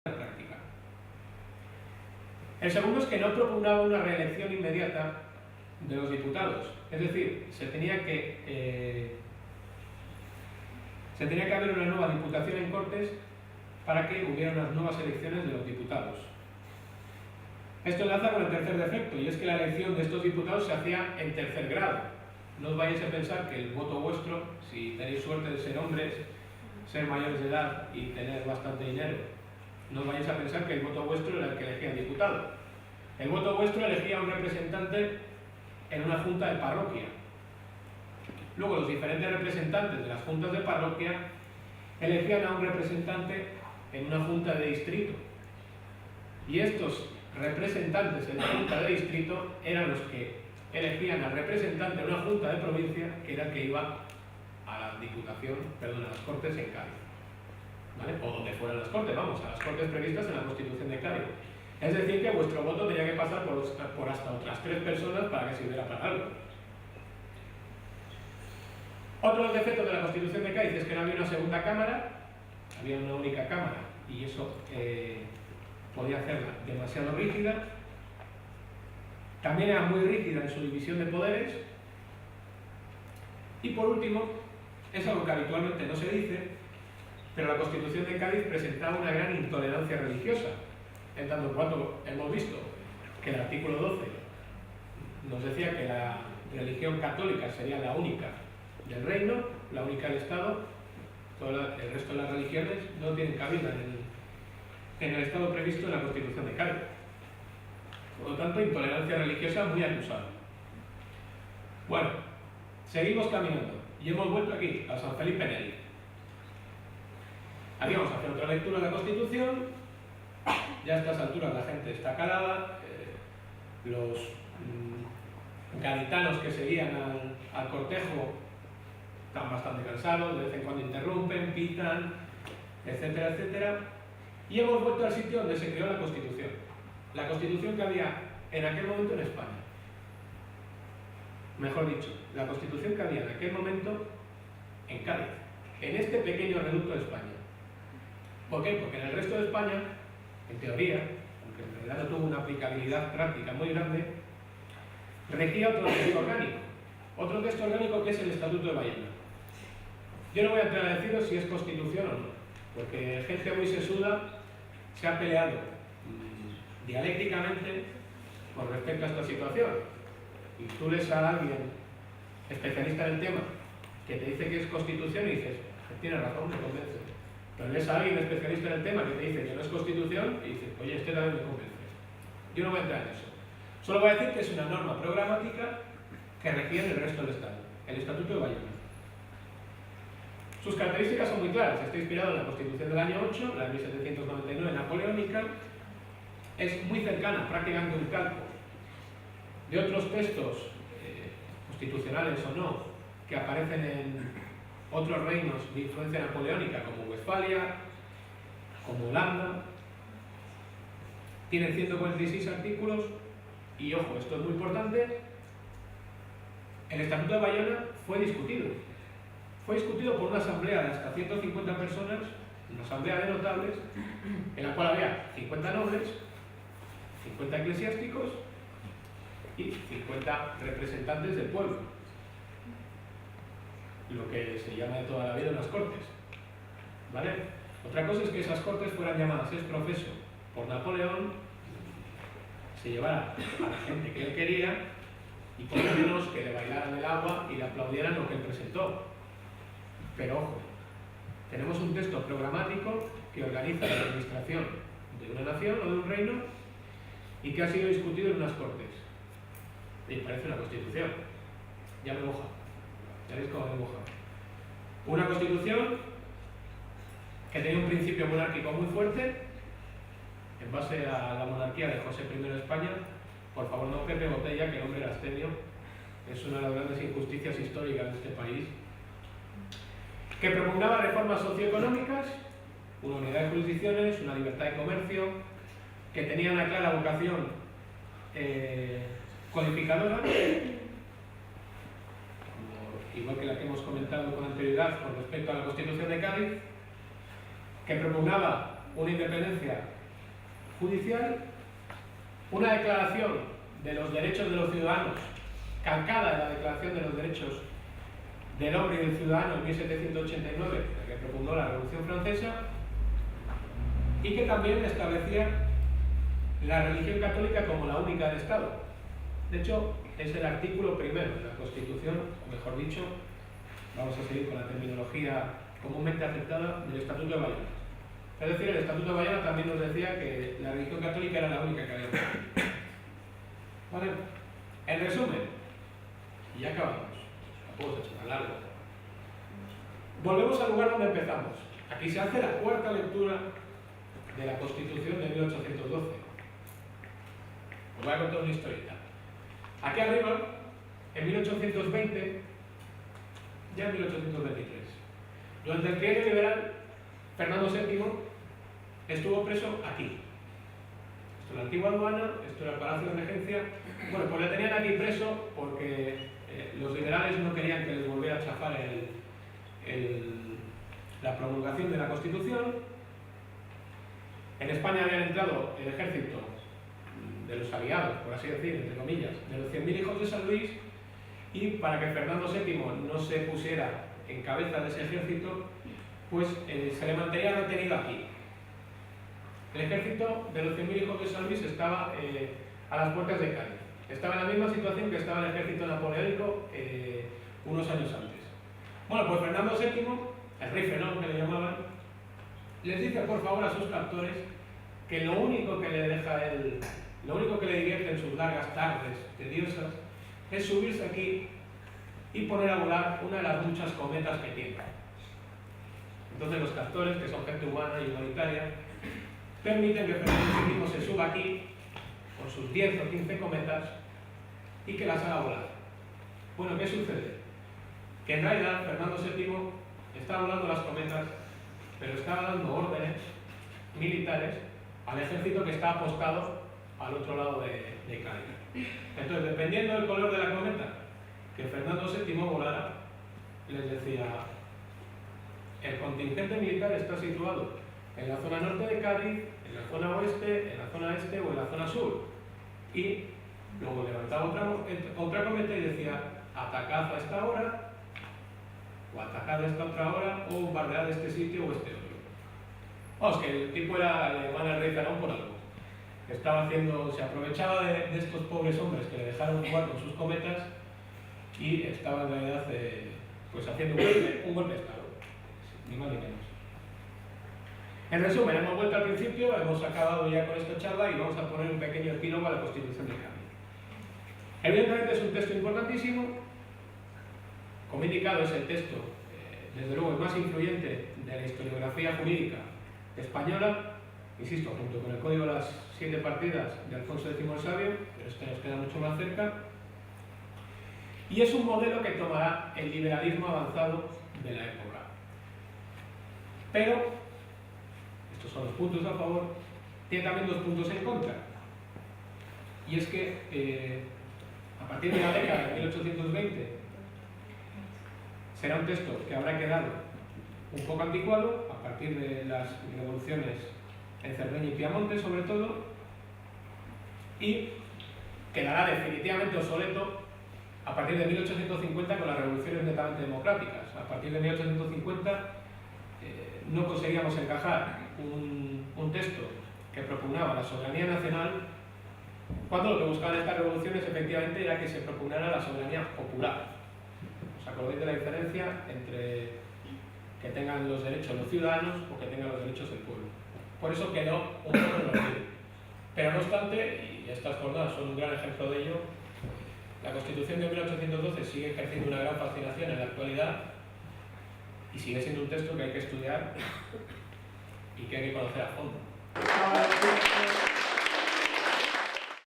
práctica. El segundo es que no propugnaba una reelección inmediata de los diputados, es decir, se tenía que haber una nueva diputación en Cortes para que hubiera unas nuevas elecciones de los diputados. Esto enlaza con el tercer defecto, y es que la elección de estos diputados se hacía en tercer grado. No os vayáis a pensar que el voto vuestro, si tenéis suerte de ser hombres, ser mayores de edad y tener bastante dinero, no os vayáis a pensar que el voto vuestro era el que elegía el diputado. El voto vuestro elegía a un representante en una junta de parroquia. Luego los diferentes representantes de las juntas de parroquia elegían a un representante en una junta de distrito. Y estos representantes en la junta de distrito eran los que elegían al representante en una junta de provincia, que era el que iba a la diputación, perdón, a las Cortes en Cádiz. ¿Vale? O donde fueran las Cortes, vamos, a las Cortes previstas en la Constitución de Cádiz. Es decir, que vuestro voto tenía que pasar por hasta otras 3 personas para que sirviera para algo. Otro defecto de la Constitución de Cádiz es que no había una segunda cámara, había una única cámara, y eso podía hacerla demasiado rígida. También era muy rígida en su división de poderes. Y por último, es algo que habitualmente no se dice, pero la Constitución de Cádiz presentaba una gran intolerancia religiosa, en tanto en cuanto hemos visto que el artículo 12 nos decía que la religión católica sería la única del reino, la única del Estado. El resto de las religiones no tienen cabida en el Estado previsto en la Constitución de Cádiz. Por lo tanto, intolerancia religiosa muy acusada. Bueno, seguimos caminando y hemos vuelto aquí, a San Felipe Neri. Haríamos hacer otra lectura de la Constitución. Ya a estas alturas la gente está calada. Los gaditanos que seguían al cortejo están bastante cansados, de vez en cuando interrumpen, pitan, etcétera, etcétera. Y hemos vuelto al sitio donde se creó la Constitución. La Constitución que había en aquel momento en España. Mejor dicho, la Constitución que había en aquel momento en Cádiz, en este pequeño reducto de España. ¿Por qué? Porque en el resto de España, en teoría, aunque en realidad no tuvo una aplicabilidad práctica muy grande, regía otro texto orgánico. Otro texto orgánico que es el Estatuto de Bayona. Yo no voy a entrar a deciros si es Constitución o no, porque gente muy sesuda se ha peleado dialécticamente con respecto a esta situación. Y tú lees a alguien especialista en el tema que te dice que es Constitución y dices, tiene razón, me convence. Pero lees a alguien especialista en el tema que te dice que no es Constitución y dices, oye, este también me convence. Yo no voy a entrar en eso. Solo voy a decir que es una norma programática que requiere el resto del Estado, el Estatuto de Bayona. Sus características son muy claras. Está inspirado en la Constitución del año 8, la de 1799 napoleónica. Es muy cercana, prácticamente un calco, de otros textos, constitucionales o no, que aparecen en otros reinos de influencia napoleónica, como Westfalia, como Holanda. Tiene 146 artículos y, ojo, esto es muy importante, el Estatuto de Bayona fue discutido. Fue discutido por una asamblea de hasta 150 personas, una asamblea de notables, en la cual había 50 nobles, 50 eclesiásticos y 50 representantes del pueblo. Lo que se llama de toda la vida unas cortes. ¿Vale? Otra cosa es que esas cortes fueran llamadas ex profeso por Napoleón, se llevara a la gente que él quería y por lo menos que le bailaran el agua y le aplaudieran lo que él presentó. Pero ojo, tenemos un texto programático que organiza la administración de una nación o de un reino y que ha sido discutido en unas cortes. Y parece una constitución. Ya me moja. Ya veis cómo me moja. Una constitución que tenía un principio monárquico muy fuerte, en base a la monarquía de José I de España. Por favor, no Pepe Botella, que el hombre era abstemio. Es una de las grandes injusticias históricas de este país. Que propugnaba reformas socioeconómicas, una unidad de jurisdicciones, una libertad de comercio, que tenía una clara vocación codificadora, igual que la que hemos comentado con anterioridad con respecto a la Constitución de Cádiz, que propugnaba una independencia judicial, una declaración de los derechos de los ciudadanos, calcada de la Declaración de los Derechos del Hombre y del Ciudadano en 1789, que propugnó la Revolución Francesa, y que también establecía la religión católica como la única del Estado. De hecho, es el artículo primero de la Constitución, o mejor dicho, vamos a seguir con la terminología comúnmente aceptada, del Estatuto de Bayona. Es decir, el Estatuto de Bayona también nos decía que la religión católica era la única que había. ¿Vale? En resumen, y ya acabamos, tampoco se ha hecho tan largo. Volvemos al lugar donde empezamos. Aquí se hace la cuarta lectura de la Constitución de 1812. Os voy a contar una historieta. Aquí arriba, en 1820, ya en 1823, durante el trienio liberal, Fernando VII estuvo preso aquí. Esto es la antigua aduana, esto era el Palacio de Regencia. Bueno, pues le tenían aquí preso porque los liberales no querían que les volviera a chafar la promulgación de la Constitución. En España habían entrado el ejército de los aliados, por así decir, entre comillas, de los 100.000 hijos de San Luis, y para que Fernando VII no se pusiera en cabeza de ese ejército, pues se le mantenía retenido aquí. El ejército de los 100.000 hijos de San Luis estaba a las puertas de Cádiz. Estaba en la misma situación que estaba el ejército napoleónico unos años antes. Bueno, pues Fernando VII, el rey Fenón que le llamaban, les dice por favor a sus captores que lo único que le deja él, lo único que le divierte en sus largas tardes tediosas es subirse aquí y poner a volar una de las muchas cometas que tiene. Entonces los captores, que son gente humana y humanitaria, permiten que Fernando VII se suba aquí con sus 10 o 15 cometas y que las haga volar. Bueno, ¿qué sucede? Que en realidad Fernando VII está volando las cometas, pero está dando órdenes militares al ejército que está apostado al otro lado de Cádiz. Entonces, dependiendo del color de la cometa que Fernando VII volara, les decía: el contingente militar está situado en la zona norte de Cádiz, en la zona oeste, en la zona este o en la zona sur. Y luego levantaba otra cometa y decía: atacad a esta hora, o atacad a esta otra hora, o bombardead este sitio o este otro. Vamos, que el tipo era alemán al rey Fenón por algo. Estaba haciendo, se aprovechaba de estos pobres hombres que le dejaron jugar con sus cometas y estaba en realidad pues haciendo un golpe de Estado, ni más ni menos. En resumen, hemos vuelto al principio, hemos acabado ya con esta charla y vamos a poner un pequeño epílogo a la Constitución del Cambio. Evidentemente es un texto importantísimo. Como he indicado, es el texto, desde luego, el más influyente de la historiografía jurídica española, insisto, junto con el Código de las 7 partidas de Alfonso X el Sabio, pero este nos queda mucho más cerca, y es un modelo que tomará el liberalismo avanzado de la época. Pero, estos son los puntos a favor, tiene también 2 puntos en contra, y es que a partir de la década de 1820 será un texto que habrá quedado un poco anticuado a partir de las revoluciones en Cerdeña y Piamonte, sobre todo, y quedará definitivamente obsoleto a partir de 1850 con las revoluciones netamente democráticas. A partir de 1850 no conseguíamos encajar un texto que propugnaba la soberanía nacional, cuando lo que buscaban estas revoluciones efectivamente era que se propugnara la soberanía popular. ¿Os acordáis de la diferencia entre que tengan los derechos los ciudadanos o que tengan los derechos del pueblo? Por eso quedó un poco en el olvido. Pero no obstante, y estas jornadas son un gran ejemplo de ello, la Constitución de 1812 sigue ejerciendo una gran fascinación en la actualidad y sigue siendo un texto que hay que estudiar y que hay que conocer a fondo.